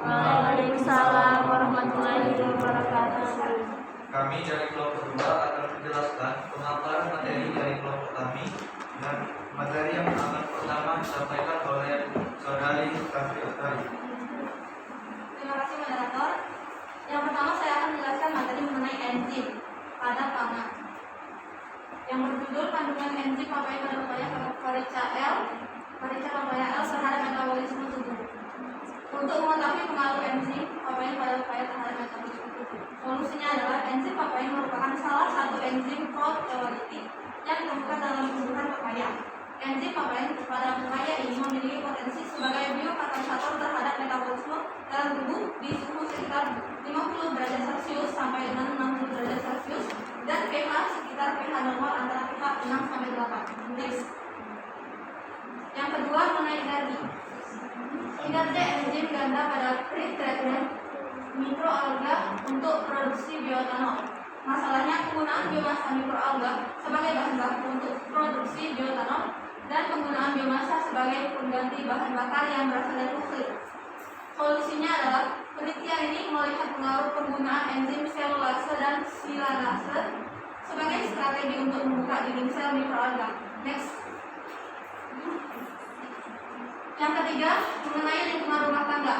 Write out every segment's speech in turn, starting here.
Waalaikumsalam warahmatullahi wabarakatuh. Kami dari kelompok 2 akan menjelaskan pemaparan materi dari kelompok kami, dan materi yang akan pertama disampaikan oleh Saudari Kafi Utari. Terima kasih moderator. Yang pertama saya akan menjelaskan materi mengenai enzim pada pangan yang berjudul kandungan enzim papain pada upaya perica L terhadap metabolisme tubuh. Untuk mengetahui pengaruh enzim papain pada upaya terhadap metabolisme tubuh, solusinya adalah enzim papain merupakan salah satu enzim proteolitik yang ditemukan dalam tumbuhan pepaya. Enzim papain pada pepaya ini memiliki potensi sebagai biokatalisator terhadap metabolisme dalam tubuh di suhu sekitar 50 derajat Celcius sampai dengan 60 derajat Celcius dan pH sekitar pH normal antara pH 6 sampai 8. Next. Yang kedua mengenai energi. Energi enzim ganda pada pretreatment mikroalga untuk produksi bioetanol. Masalahnya penggunaan biomasa mikroalga sebagai bahan baku untuk produksi bioetanol dan penggunaan biomasa sebagai pengganti bahan bakar yang berasal dari fosil. Solusinya adalah penelitian ini melihat pengaruh penggunaan enzim selulase dan silanase sebagai strategi untuk membuka dinding sel mikroalga. Next. Yang ketiga mengenai lingkungan rumah tangga.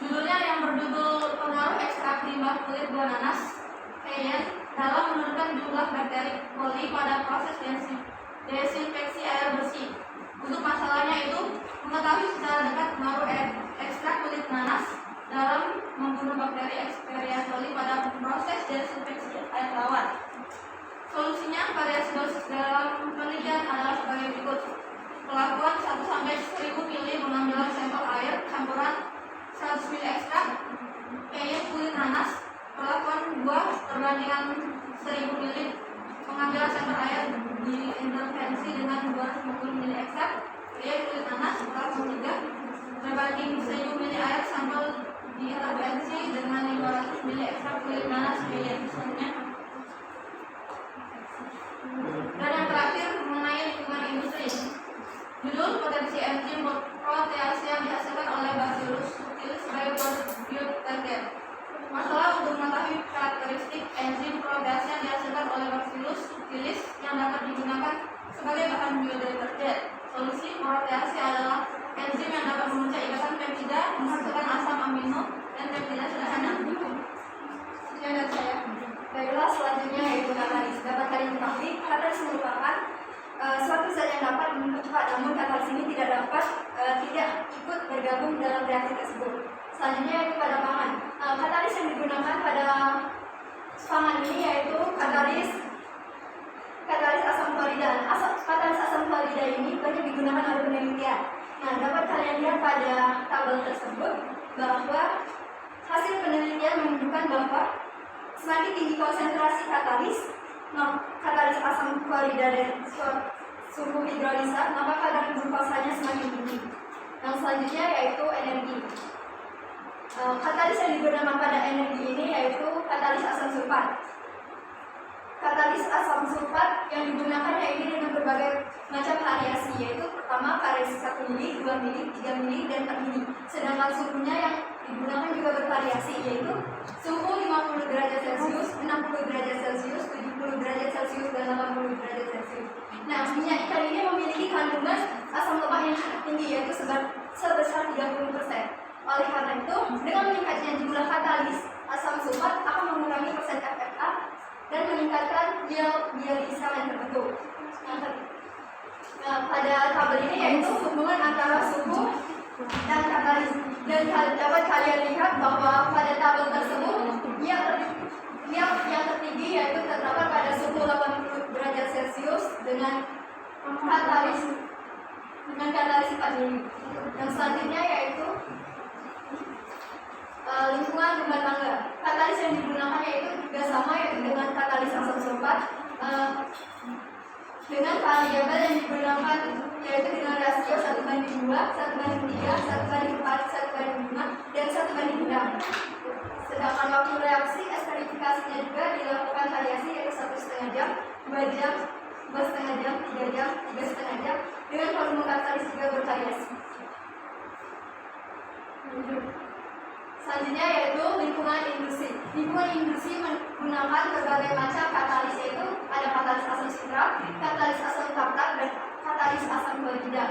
Judulnya yang berjudul pengaruh ekstrak limbah kulit buah nanas dalam menurunkan jumlah bakteri coli pada proses desinfeksi air bersih. Untuk masalahnya itu mengetahui secara dekat pengaruh ekstrak kulit nanas dalam membunuh bakteri Escherichia coli pada proses desinfeksi air tawar. Solusinya variasi dosis dalam penelitian adalah sebagai berikut. Perlakuan 1-1000 ml pengambilan sampel air campuran 100 ml ekstrak kulit nanas. Perlakuan 2 perbandingan 1000 ml pengambilan sampel air diintervensi dengan 250 ml ekstrak kulit nanas. Perlakuan 3 berbanding 1000 ml air sampel diintervensi dengan 500 ml ekstrak kulit nanas misalnya. Dan yang terakhir mengenai lingkungan industri. Judul potensi enzim protease yang dihasilkan oleh Bacillus subtilis sebagai produk biotergen. Masalah untuk mengetahui karakteristik enzim protease yang dihasilkan oleh Bacillus subtilis yang dapat digunakan sebagai bahan biodetergen. Solusi protease adalah enzim yang dapat memecah ikatan peptida menghasilkan asam amino dan peptida sederhana. Sekian dari saya. Baiklah, selanjutnya yaitu katalis. Dapat kali diketahui, katalis merupakan suatu zat yang dapat mempercepat, namun katalis ini tidak dapat tidak ikut bergabung dalam reaksi tersebut. Selanjutnya yaitu pada pangan. Katalis yang digunakan pada pangan ini yaitu katalis asam klorida. Katalis asam klorida ini banyak digunakan oleh penelitian. Nah, dapat kalian lihat pada tabel tersebut bahwa hasil penelitian menunjukkan bahwa semakin tinggi konsentrasi katalis asam klorida dan suhu hidrolisa, maka kadar glukosanya semakin tinggi. Yang selanjutnya yaitu energi. Katalis yang digunakan pada energi ini yaitu katalis asam sulfat. Katalis asam sulfat yang digunakan yaitu dengan berbagai macam variasi, yaitu pertama variasi 1 mili, 2 mili, 3 mili, dan 4 mili. Sedangkan suhunya yang digunakan juga bervariasi, yaitu suhu 50 derajat Celcius, 60 derajat Celcius, 70 derajat Celcius, dan 80 derajat Celcius. Nah, minyak ikan ini memiliki kandungan asam lemak yang sangat tinggi, yaitu sebesar 30%. Oleh karena itu, dengan meningkatnya jumlah katalis asam sulfat akan mengurangi persen FFA dan meningkatkan dialisa yang terbentuk. Nah, pada tabel ini yaitu hubungan antara suhu dan katalis. Dan dapat kalian lihat bahwa pada tabel tersebut yang tertinggi yaitu terdapat pada suhu 80 derajat Celcius dengan katalis 4 mili. Yang selanjutnya yaitu lingkungan rumah tangga. Katalis yang digunakan yaitu juga sama, yaitu dengan katalis asam sulfat dengan variabel yang digunakan yaitu dengan rasio 1:2, 1:3, 1:4, 1:5, dan 1:6. Sedangkan waktu reaksi esterifikasinya juga dilakukan variasi yaitu 1,5 jam, 2 jam, 2,5 jam, 3 jam, 3,5 jam, dengan volume katalis juga bervariasi. Selanjutnya yaitu lingkungan industri. Lingkungan industri menggunakan berbagai macam katalis, yaitu ada katalis asam sitrat, katalis asam tartar, dan katalis asam klorida.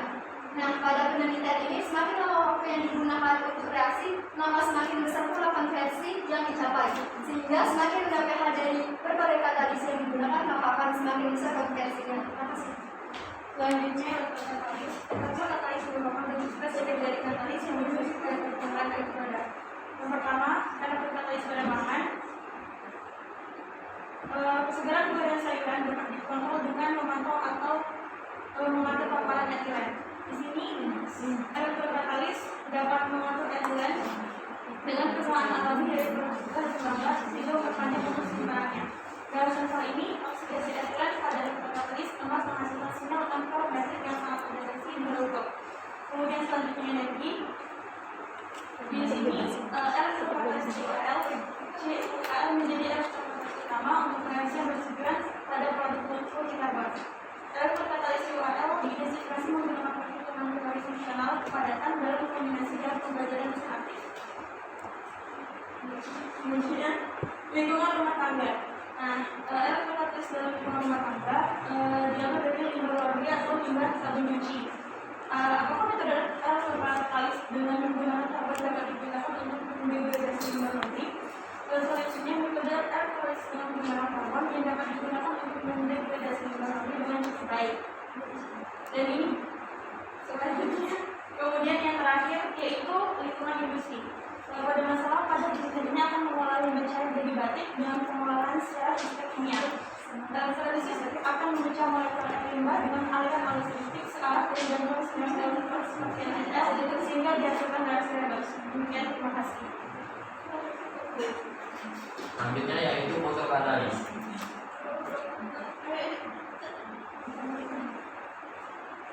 Nah, pada penelitian ini semakin lama waktu yang digunakan untuk reaksi, maka semakin besar pula konversi yang dicapai. Sehingga semakin rendah pH dari berbagai katalis yang digunakan, maka akan semakin besar konversinya. Terima kasih. Selanjutnya katalis. Apa katalis merupakan bentuk spesifik dari katalis yang berfungsi pada pertumbuhan dari produk. Yang pertama, karakter katalis pada bahan. Kesegaran buah dan sayuran dapat dikontrol dengan memantau atau mengatur paparan etilen. Di sini, karakter katalis dapat mengatur etilen dengan kesalahan alami dari produk 19 sehingga memperpanjang umur sekitarnya. Dalam sensor ini, oksidasi etilen pada katalis emas menghasilkan sinyal tanpa metrik yang sangat terdeteksi berukur. Kemudian selanjutnya energi. Di sini, elektrokatalis CuAl menjadi elektrokatalis utama untuk reaksi yang bersifat pada produk polikarbonat. Elektrokatalis CuAl diidentifikasi menggunakan perhitungan katalis fungsional kepadatan dalam kombinasi dengan pembelajaran mesin aktif. Kemudian lingkungan rumah tangga. Nah, elektrokatalis dalam lingkungan rumah tangga diambil dari limbah laundry atau limbah sabun cuci. Apakah metode elektrokatalis dengan menggunakan karbon dapat digunakan untuk mendegradasi limbah laundry? Selanjutnya metode elektrokatalis dengan menggunakan karbon yang dapat digunakan untuk mendegradasi limbah laundry dengan cukup baik. Dan ini selanjutnya, kemudian yang terakhir yaitu lingkungan industri. Pada masalah pada ini akan mengolah limbah cair jadi batik dengan pengolahan secara fisik kimia. Dan strategi akan memecah molekul limbah dengan aliran arus listrik searah dari bantuan sinar elektron seperti NS sehingga dihasilkan reaksi redoks. Demikian, terima kasih. Selanjutnya yaitu fotokatalis.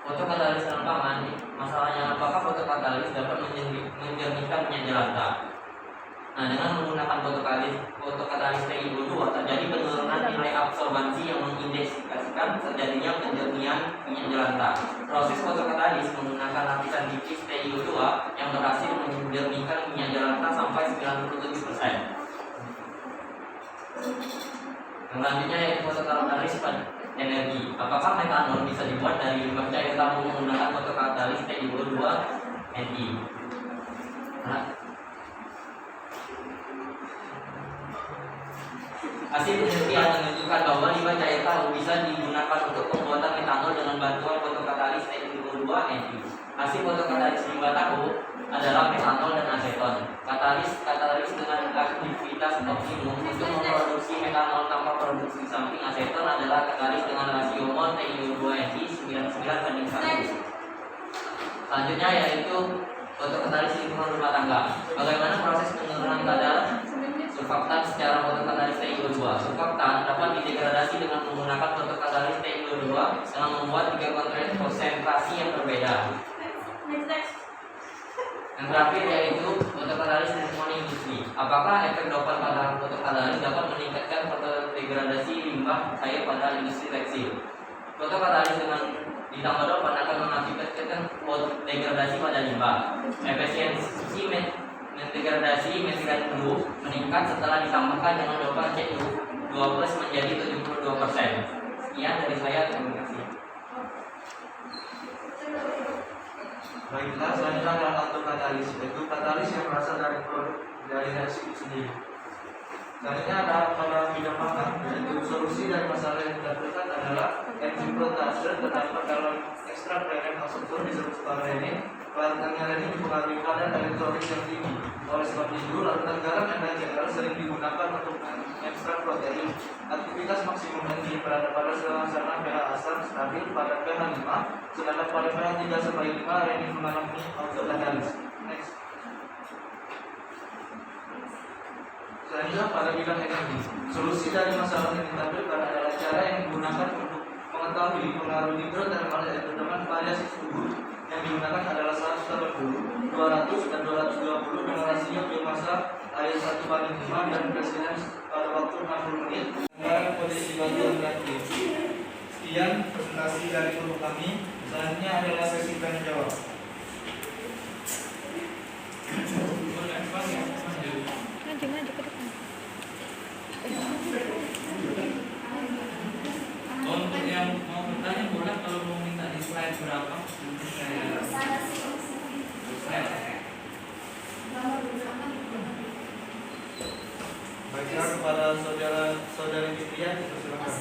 Fotokatalis dalam pangan, masalahnya apakah fotokatalis dapat menjernihkan minyak jelantah? Nah, dengan menggunakan fotokatalis TiO2 terjadi penurunan nilai absorbansi yang mengindikasikan terjadinya penjernihan minyak jelantah. Proses fotokatalis menggunakan lapisan tipis TiO2 yang berhasil menjernihkan minyak jelantah sampai 97%. Selanjutnya yaitu fotokatalis energi. Apakah metanol bisa dibuat dari limbah cair tanpa menggunakan fotokatalis TiO2 Ni? Hasil penelitian menunjukkan bahwa limbah cair tahu bisa digunakan untuk pembuatan metanol dengan bantuan fotokatalis TiO2 Ni. Hasil fotokatalis limbah tahu adalah metanol dan aseton. Katalis dengan aktivitas optimum untuk memproduksi metanol tanpa produksi samping aseton adalah katalis dengan rasio mol TiO2 Ni 99:1. Selanjutnya yaitu fotokatalis lingkungan rumah tangga. Bagaimana proses penurunan kadar surfaktan secara fotokatalis TiO2? Surfaktan dapat didegradasi dengan menggunakan fotokatalis TiO2 dengan membuat 3 konsentrasi yang berbeda. Yang terakhir yaitu fotokatalis lingkungan industri. Apakah efek dopan pada fotokatalis dapat meningkatkan fotodegradasi limbah cair pada industri tekstil? Fotokatalis dengan ditambah dopan akan mengakibatkan degradasi pada limbah. Efisiensi degradasi metilen blue meningkat setelah ditambahkan dengan dopan Cu2+ menjadi 72%. Sekian dari saya, terima kasih. Baiklah, selanjutnya adalah autokatalis, yaitu katalis yang berasal dari produk dari reaksi itu sendiri. Selanjutnya adalah pada bidang makan, yaitu solusi dari masalah yang didapatkan adalah enzim protase terdapat dalam ekstrak renen aseptor disebut sparrenin. Bahan renen dipengaruhi kadar elektrolit yang tinggi. Oleh sebab itu, larutan garam NaCl sering digunakan untuk ekstrak protein. Aktivitas maksimum enzim berada pada suasana pH asam stabil pada pH 5, sedangkan pada pH 3-5 renin mengalami autokatalis. Next. Selanjutnya pada bidang energi, solusi dari masalah yang ditampilkan adalah cara yang digunakan untuk mengetahui pengaruh hidrotermal dengan variasi suhu yang digunakan adalah 180, 200 dan 220 dengan rasio biomasa air 1/5 dan presiden pada waktu 60 menit dengan posisi bantuan reaktif. Sekian presentasi dari kelompok kami. Selanjutnya adalah sesi tanya jawab. saudari Fitria, silakan.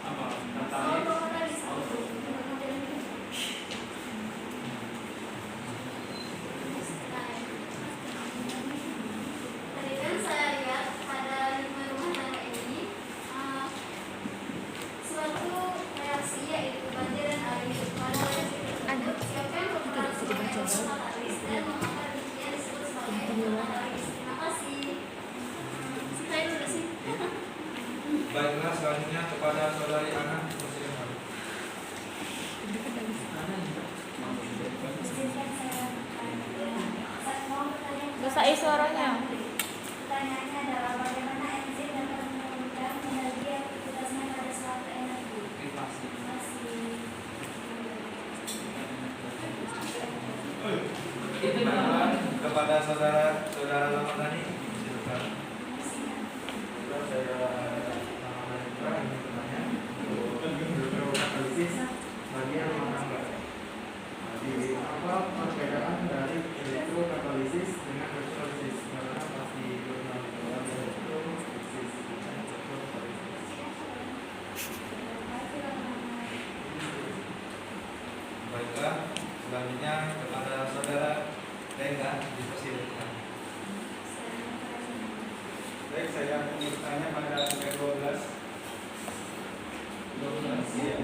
Apa? Katalis. Tadi kan saya lihat ada 5 rumah tangga ini suatu reaksi yaitu banjir dan air. Pada reaksi tersebut siapkan pemeran sebagai katalis dan mengangkat bijinya disebut sebagai katalis. Terima kasih. Saya sudah sih. Baiklah, selanjutnya kepada saudari Ana, silakan. Besar suaranya. Pertanyaannya adalah bagaimana enzim dapat menurunkan energi aktivitasnya pada suatu energi. Terima kasih. Baiklah, kepada saudara Ramadhani, silakan. Saya Ramadhani bertanya untuk analisis bagian rumah tangga. Di apa perbedaan dari elektrokatalisis dengan elektrolisis? Karena pasti bermanfaat elektrolisis. Baiklah, selanjutnya kepada saudara Lengga, dipersilakan. Baik, saya bertanya pada slide 12. Iya.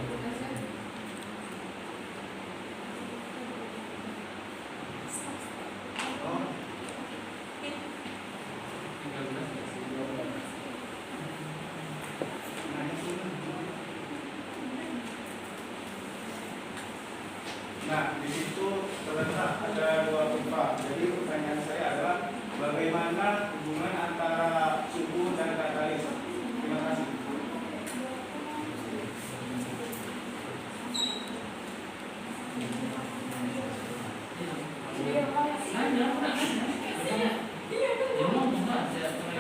Oh, Nah, di situ terletak ada 2 pipa. Jadi pertanyaan saya adalah bagaimana hubungan antara suhu dan katalis? Terima kasih.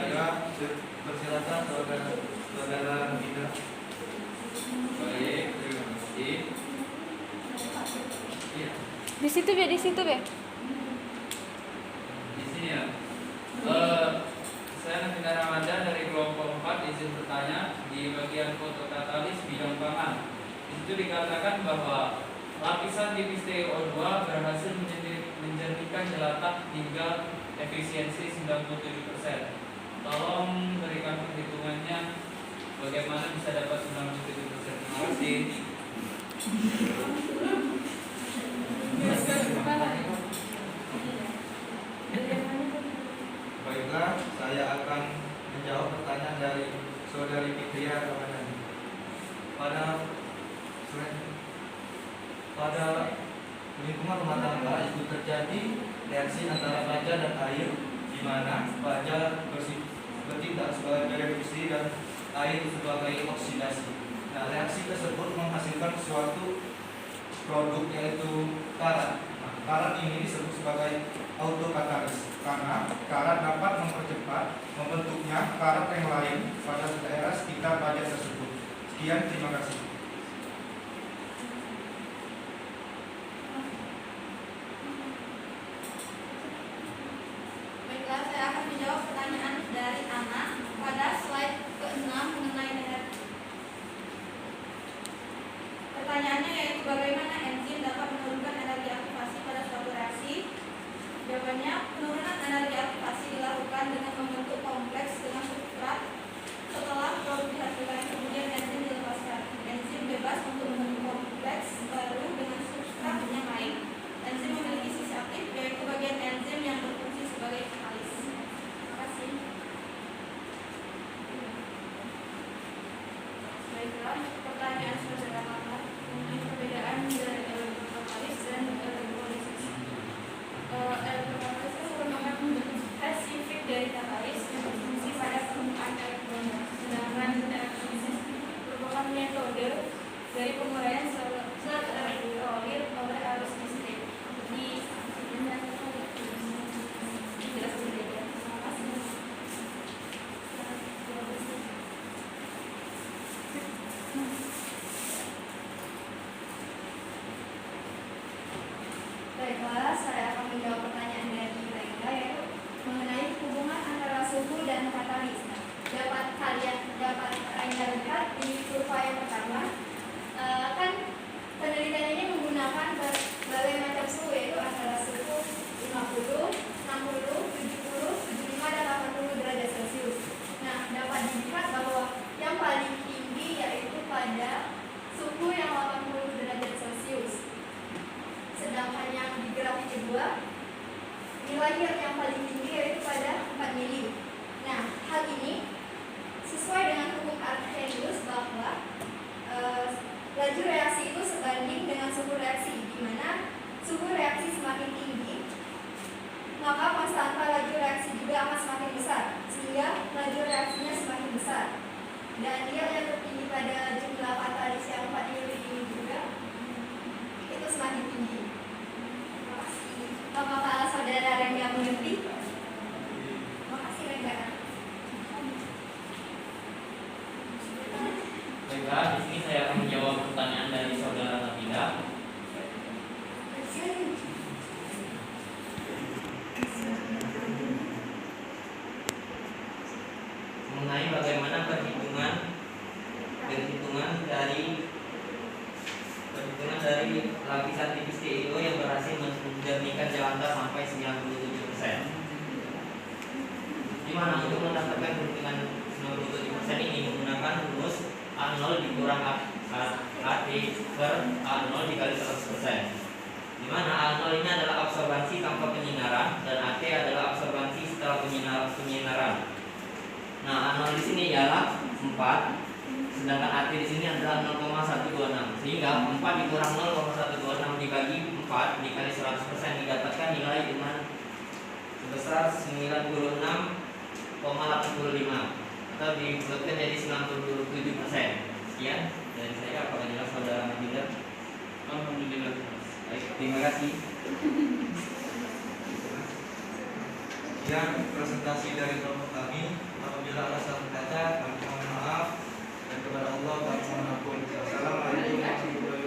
baiklah, persilakan saudara Gita. Baik, terima kasih. Iya. Di situ Be, di situ Be. Di sini ya. Saya Nafina Ramadan dari kelompok 4, izin bertanya di bagian fotokatalis bidang pangan. Di situ dikatakan bahwa lapisan tipis TiO2 berhasil menjernihkan jelantah hingga efisiensi 97%. Tolong berikan perhitungannya bagaimana bisa dapat 97%. Terima kasih. Baiklah, saya akan menjawab pertanyaan dari saudari Fitria Ramadhani. Pada lingkungan rumah tangga itu terjadi reaksi antara baja dan air, di mana baja bertindak sebagai reduksi dan air sebagai oksidasi. Nah, reaksi tersebut menghasilkan suatu produk yaitu karat. Nah, karat ini disebut sebagai autokatalis karena karat dapat mempercepat membentuknya karat yang lain pada daerah sekitar baja tersebut. Sekian, terima kasih. Baiklah, saya akan menjawab pertanyaan dari Ana pada slide ke-6 mengenai energi. Pertanyaannya yaitu bagaimana enzim dapat menurunkan energi aktivasi pada suatu reaksi. Jawabannya, penurunan energi aktivasi dilakukan dengan membentuk kompleks dengan substrat. Setelah produk dihasilkan, kemudian enzim dilepaskan. Enzim katalis. Nah, dapat kalian lihat di kurva yang pertama, kan penelitian ini menggunakan berbagai macam suhu, yaitu antara suhu 50, 60, 70, 75, dan 80 derajat Celcius. Nah, dapat dilihat bahwa yang paling tinggi yaitu pada suhu yang 80 derajat Celcius. Sedangkan yang di grafik kedua, nilai yang paling tinggi yaitu pada 4 mili. Nah, hal ini sesuai dengan hukum Arrhenius bahwa laju reaksi itu sebanding dengan suhu reaksi, di mana suhu reaksi semakin tinggi, maka konstanta laju reaksi juga akan semakin besar, sehingga laju reaksinya semakin besar. Dan nilai yang tertinggi pada jumlah katalis yang 4 mili ini juga itu semakin tinggi. Terima kasih. Apakah saudara Rengga mengerti? Makasih Rengga. Baiklah, di sini saya akan menjawab pertanyaan dari saudara Nabila. Mengenai bagaimana perhitungan dari lapisan tipis TiO yang berhasil menjernihkan jelantah sampai 97%. Di mana untuk mendapatkan perhitungan 97% ini menggunakan rumus A0 dikurang AT per A0 dikali 100%. Di mana A0 ini adalah absorbansi tanpa penyinaran dan AT adalah absorbansi setelah penyinaran. Nah, A0 di sini ialah 4, sedangkan AT di sini adalah 0,126. Sehingga 4 dikurang 0,126 dibagi 4 dikali 100% didapatkan nilai dengan sebesar 96,85 atau dibulatkan jadi 97%. Sekian dari saya. Apakah jelas saudara Nabila? Alhamdulillah. Baik, terima kasih. Sekian presentasi dari kelompok kami. Apabila ada salah kata, kami mohon maaf, dan kepada Allah kami mohon ampun. Assalamualaikum warahmatullahi wabarakatuh.